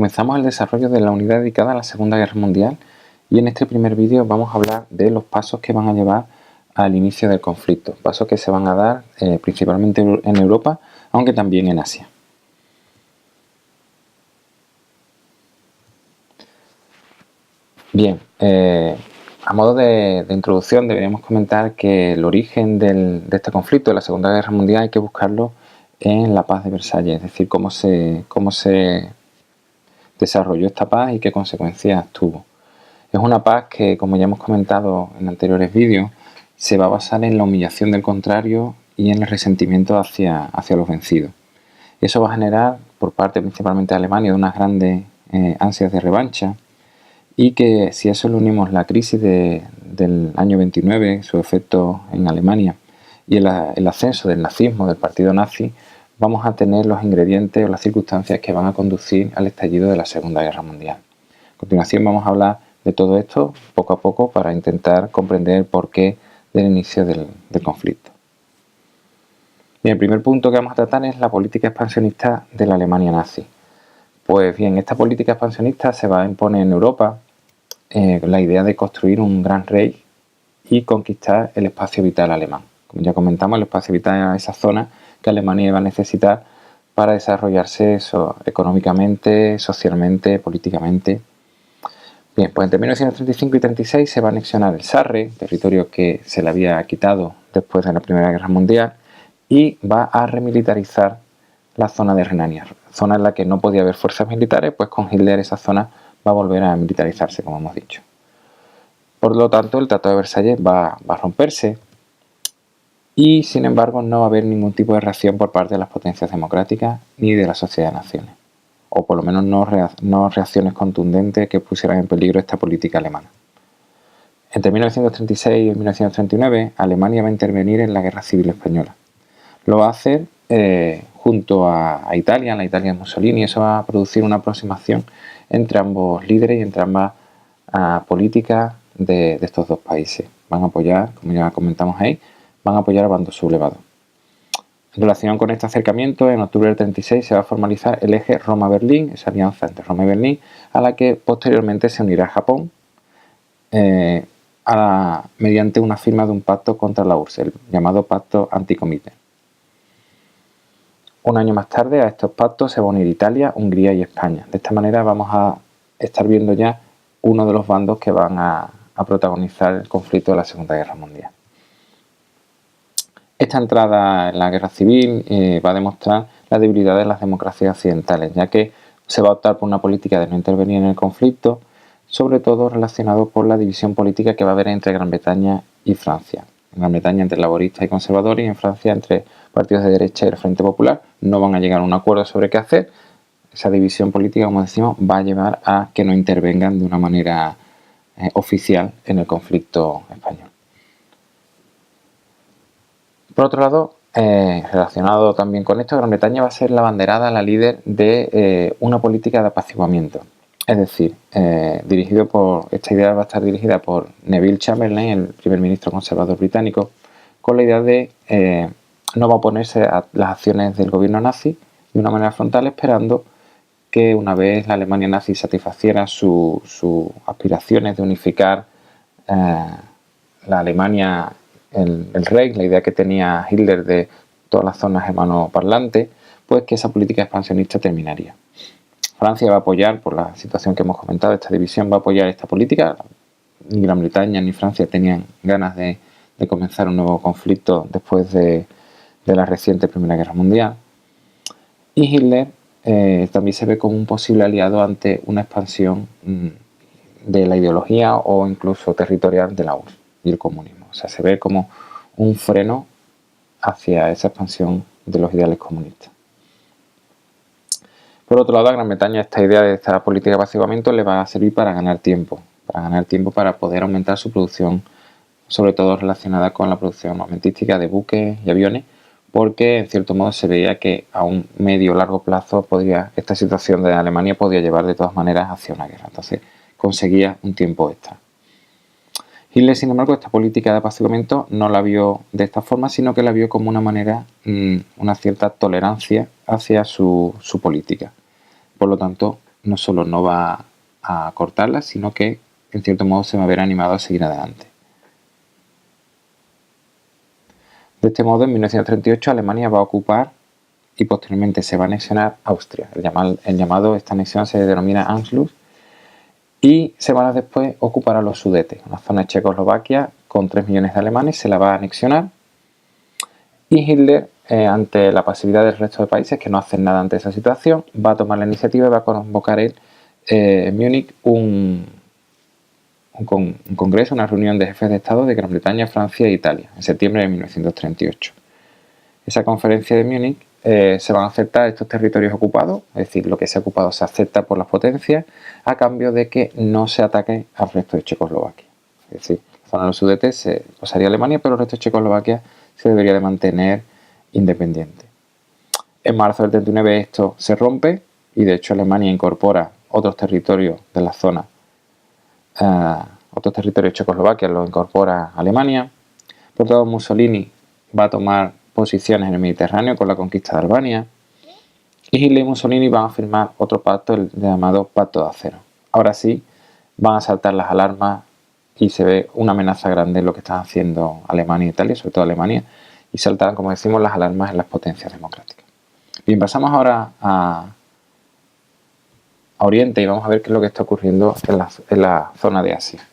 Comenzamos el desarrollo de la unidad dedicada a la Segunda Guerra Mundial y en este primer vídeo vamos a hablar de los pasos que van a llevar al inicio del conflicto, pasos que se van a dar principalmente en Europa, aunque también en Asia. Bien, a modo de introducción deberíamos comentar que el origen de este conflicto, de la Segunda Guerra Mundial, hay que buscarlo en la Paz de Versalles, es decir, cómo se desarrolló esta paz y qué consecuencias tuvo. Es una paz que, como ya hemos comentado en anteriores vídeos, se va a basar en la humillación del contrario y en el resentimiento hacia los vencidos. Eso va a generar, por parte principalmente de Alemania, unas grandes ansias de revancha, y que si a eso le unimos la crisis del año 29, su efecto en Alemania, y el ascenso del nazismo, del partido nazi, vamos a tener los ingredientes o las circunstancias que van a conducir al estallido de la Segunda Guerra Mundial. A continuación vamos a hablar de todo esto poco a poco para intentar comprender el porqué del inicio del conflicto. Bien, el primer punto que vamos a tratar es la política expansionista de la Alemania nazi. Pues bien, esta política expansionista se va a imponer en Europa con la idea de construir un gran rey y conquistar el espacio vital alemán. Como ya comentamos, el espacio vital es esa zona que Alemania iba a necesitar para desarrollarse económicamente, socialmente, políticamente. Bien, pues entre 1935 y 1936 se va a anexionar el Sarre, territorio que se le había quitado después de la Primera Guerra Mundial, y va a remilitarizar la zona de Renania, zona en la que no podía haber fuerzas militares, pues con Hitler esa zona va a volver a militarizarse, como hemos dicho. Por lo tanto, el Tratado de Versalles va a romperse y, sin embargo, no va a haber ningún tipo de reacción por parte de las potencias democráticas ni de la Sociedad de Naciones, o por lo menos no reacciones contundentes que pusieran en peligro esta política alemana. Entre 1936 y 1939, Alemania va a intervenir en la Guerra Civil Española. Lo va a hacer junto a Italia, en la Italia de Mussolini, y eso va a producir una aproximación entre ambos líderes y entre ambas políticas de estos dos países. Van a apoyar, como ya comentamos ahí, van a apoyar a bandos sublevados. En relación con este acercamiento, en octubre del 36 se va a formalizar el eje Roma-Berlín, esa alianza entre Roma y Berlín, a la que posteriormente se unirá Japón mediante una firma de un pacto contra la URSS, el llamado Pacto Anticomité. Un año más tarde a estos pactos se va a unir Italia, Hungría y España. De esta manera vamos a estar viendo ya uno de los bandos que van a protagonizar el conflicto de la Segunda Guerra Mundial. Esta entrada en la guerra civil va a demostrar la debilidad de las democracias occidentales, ya que se va a optar por una política de no intervenir en el conflicto, sobre todo relacionado por la división política que va a haber entre Gran Bretaña y Francia. En Gran Bretaña entre laboristas y conservadores, y en Francia entre partidos de derecha y el Frente Popular. No van a llegar a un acuerdo sobre qué hacer. Esa división política, como decimos, va a llevar a que no intervengan de una manera oficial en el conflicto español. Por otro lado, relacionado también con esto, Gran Bretaña va a ser la abanderada, la líder de una política de apaciguamiento. Es decir, esta idea va a estar dirigida por Neville Chamberlain, el primer ministro conservador británico, con la idea de no va a oponerse a las acciones del gobierno nazi de una manera frontal, esperando que una vez la Alemania nazi satisfaciera sus aspiraciones de unificar la Alemania, el Reich, la idea que tenía Hitler de todas las zonas germanoparlantes, pues que esa política expansionista terminaría. Francia va a apoyar, por la situación que hemos comentado, esta división va a apoyar esta política. Ni Gran Bretaña ni Francia tenían ganas de comenzar un nuevo conflicto después de la reciente Primera Guerra Mundial. Y Hitler también se ve como un posible aliado ante una expansión de la ideología o incluso territorial de la URSS y el comunismo. O sea, se ve como un freno hacia esa expansión de los ideales comunistas. Por otro lado, a Gran Bretaña esta idea de esta política de apaciguamiento le va a servir para ganar tiempo para poder aumentar su producción, sobre todo relacionada con la producción armamentística de buques y aviones, porque en cierto modo se veía que a un medio o largo plazo esta situación de Alemania podía llevar de todas maneras hacia una guerra. Entonces conseguía un tiempo extra. Hitler, sin embargo, esta política de apaciguamiento no la vio de esta forma, sino que la vio como una manera, una cierta tolerancia hacia su política. Por lo tanto, no solo no va a cortarla, sino que en cierto modo se va a ver animado a seguir adelante. De este modo, en 1938 Alemania va a ocupar y posteriormente se va a anexionar Austria. Esta anexión se denomina Anschluss, y semanas después ocupará los Sudetes, una zona de Checoslovaquia con 3 millones de alemanes, se la va a anexionar, y Hitler, ante la pasividad del resto de países que no hacen nada ante esa situación, va a tomar la iniciativa y va a convocar en Múnich un congreso, una reunión de jefes de Estado de Gran Bretaña, Francia e Italia, en septiembre de 1938. Esa conferencia de Múnich se van a aceptar estos territorios ocupados, es decir, lo que se ha ocupado se acepta por las potencias a cambio de que no se ataque al resto de Checoslovaquia. Es decir, la zona de los Sudetes se pasaría a Alemania, pero el resto de Checoslovaquia se debería de mantener independiente. En marzo del 39 esto se rompe y de hecho Alemania incorpora otros territorios de la zona, otros territorios de Checoslovaquia los incorpora Alemania. Por otro lado, Mussolini va a tomar posiciones en el Mediterráneo con la conquista de Albania, y Hitler y Mussolini van a firmar otro pacto, el llamado Pacto de Acero. Ahora sí van a saltar las alarmas y se ve una amenaza grande en lo que están haciendo Alemania e Italia, sobre todo Alemania, y saltan, como decimos, las alarmas en las potencias democráticas. Bien, pasamos ahora a Oriente y vamos a ver qué es lo que está ocurriendo en la zona de Asia.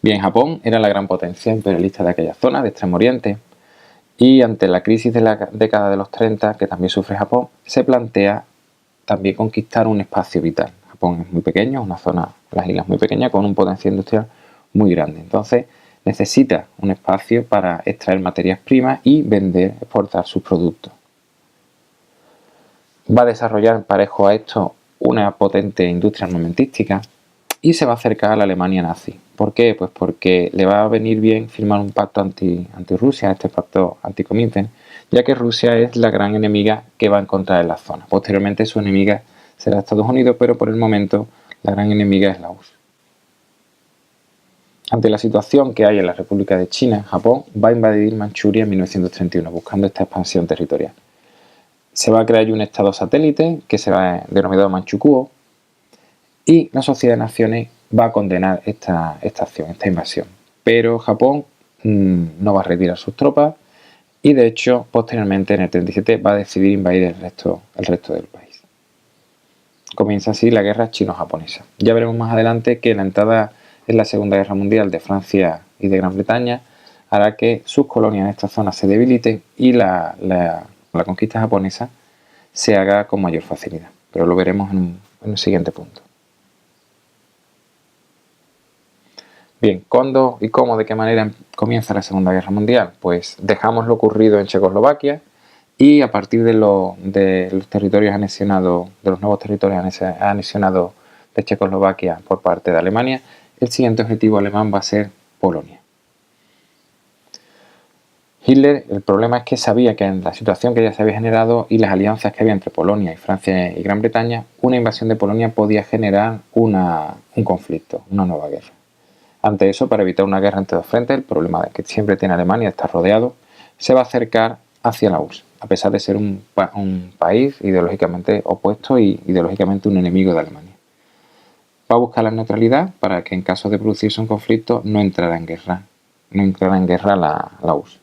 Bien, Japón era la gran potencia imperialista de aquella zona, de Extremo Oriente, y ante la crisis de la década de los 30, que también sufre Japón, se plantea también conquistar un espacio vital. Japón es muy pequeño, una zona, las islas muy pequeñas, con un potencial industrial muy grande. Entonces necesita un espacio para extraer materias primas y vender, exportar sus productos. Va a desarrollar parejo a esto una potente industria armamentística y se va a acercar a la Alemania nazi. ¿Por qué? Pues porque le va a venir bien firmar un pacto anti-Rusia, este pacto anti-Comintern, ya que Rusia es la gran enemiga que va a encontrar en la zona. Posteriormente su enemiga será Estados Unidos, pero por el momento la gran enemiga es la URSS. Ante la situación que hay en la República de China, Japón va a invadir Manchuria en 1931, buscando esta expansión territorial. Se va a crear un estado satélite que se va a denominar Manchukuo, y la Sociedad de Naciones va a condenar esta acción, esta invasión. Pero Japón no va a retirar sus tropas y de hecho posteriormente en el 37 va a decidir invadir el resto del país. Comienza así la guerra chino-japonesa. Ya veremos más adelante que la entrada en la Segunda Guerra Mundial de Francia y de Gran Bretaña hará que sus colonias en esta zona se debiliten y la conquista japonesa se haga con mayor facilidad. Pero lo veremos en un siguiente punto. Bien, ¿cuándo y cómo, de qué manera comienza la Segunda Guerra Mundial? Pues dejamos lo ocurrido en Checoslovaquia y a partir de los territorios anexionados, de los nuevos territorios anexionados de Checoslovaquia por parte de Alemania, el siguiente objetivo alemán va a ser Polonia. Hitler, el problema es que sabía que en la situación que ya se había generado y las alianzas que había entre Polonia y Francia y Gran Bretaña, una invasión de Polonia podía generar un conflicto, una nueva guerra. Ante eso, para evitar una guerra entre dos frentes, el problema que siempre tiene Alemania, está rodeado, se va a acercar hacia la URSS, a pesar de ser un país ideológicamente opuesto y ideológicamente un enemigo de Alemania. Va a buscar la neutralidad para que en caso de producirse un conflicto no entrara en guerra la URSS.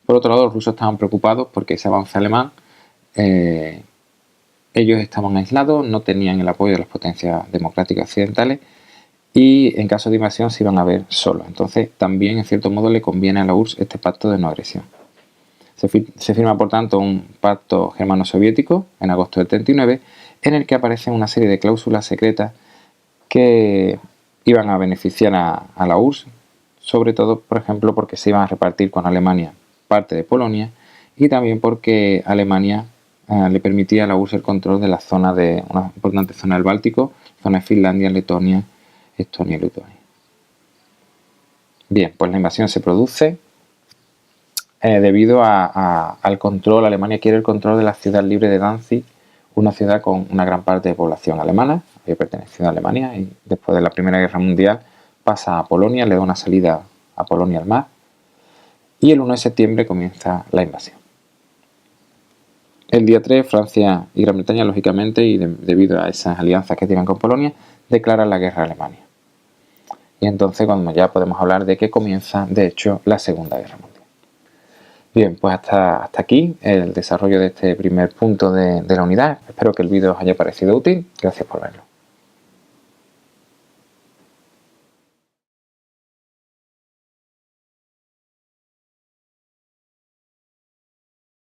Por otro lado, los rusos estaban preocupados porque ese avance alemán, ellos estaban aislados, no tenían el apoyo de las potencias democráticas occidentales, y en caso de invasión se iban a ver solos. Entonces también en cierto modo le conviene a la URSS este pacto de no agresión. Se firma por tanto un pacto germano-soviético en agosto del 39 en el que aparecen una serie de cláusulas secretas que iban a beneficiar a la URSS, sobre todo por ejemplo porque se iban a repartir con Alemania parte de Polonia y también porque Alemania le permitía a la URSS el control de la zona de una importante zona del Báltico, zona de Finlandia, Letonia, Estonia y Lituania. Bien, pues la invasión se produce debido al control. Alemania quiere el control de la ciudad libre de Danzig, una ciudad con una gran parte de población alemana, había pertenecido a Alemania y después de la Primera Guerra Mundial pasa a Polonia, le da una salida a Polonia al mar y el 1 de septiembre comienza la invasión. El día 3, Francia y Gran Bretaña, lógicamente, y debido a esas alianzas que tienen con Polonia, declaran la guerra a Alemania. Y entonces cuando ya podemos hablar de que comienza, de hecho, la Segunda Guerra Mundial. Bien, pues hasta aquí el desarrollo de este primer punto de la unidad. Espero que el vídeo os haya parecido útil. Gracias por verlo.